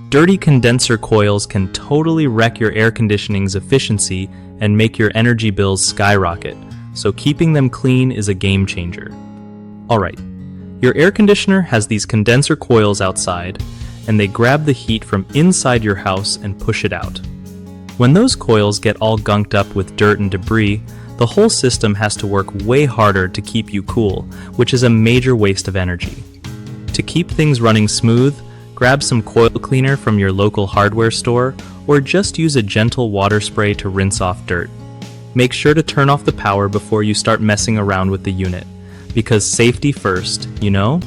Dirty condenser coils can totally wreck your air conditioning's efficiency and make your energy bills skyrocket, so keeping them clean is a game changer. Alright, your air conditioner has these condenser coils outside, and they grab the heat from inside your house and push it out. When those coils get all gunked up with dirt and debris, the whole system has to work way harder to keep you cool, which is a major waste of energy. To keep things running smooth, grab some coil cleaner from your local hardware store, or just use a gentle water spray to rinse off dirt. Make sure to turn off the power before you start messing around with the unit, because safety first, you know?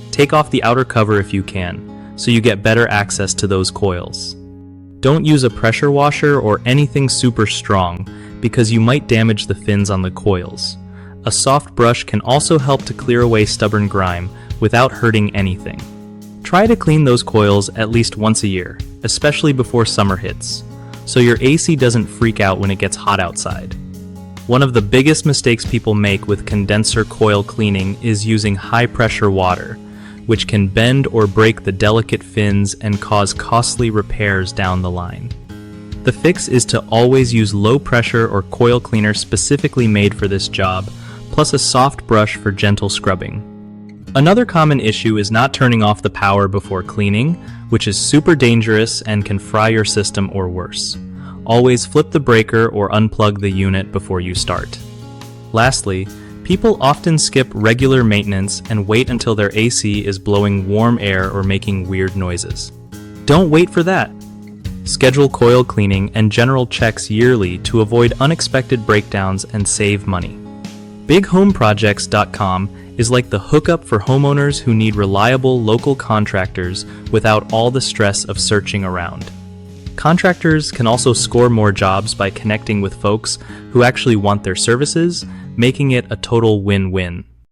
Take off the outer cover if you can, so you get better access to those coils. Don't use a pressure washer or anything super strong, because you might damage the fins on the coils. A soft brush can also help to clear away stubborn grime without hurting anything. Try to clean those coils at least once a year, especially before summer hits, so your AC doesn't freak out when it gets hot outside. One of the biggest mistakes people make with condenser coil cleaning is using high-pressure water, which can bend or break the delicate fins and cause costly repairs down the line. The fix is to always use low pressure or coil cleaner specifically made for this job, plus a soft brush for gentle scrubbing. Another common issue is not turning off the power before cleaning, which is super dangerous and can fry your system or worse. Always flip the breaker or unplug the unit before you start. Lastly, people often skip regular maintenance and wait until their AC is blowing warm air or making weird noises. Don't wait for that. Schedule coil cleaning and general checks yearly to avoid unexpected breakdowns and save money. BigHomeProjects.com is like the hookup for homeowners who need reliable local contractors without all the stress of searching around. Contractors can also score more jobs by connecting with folks who actually want their services, making it a total win-win.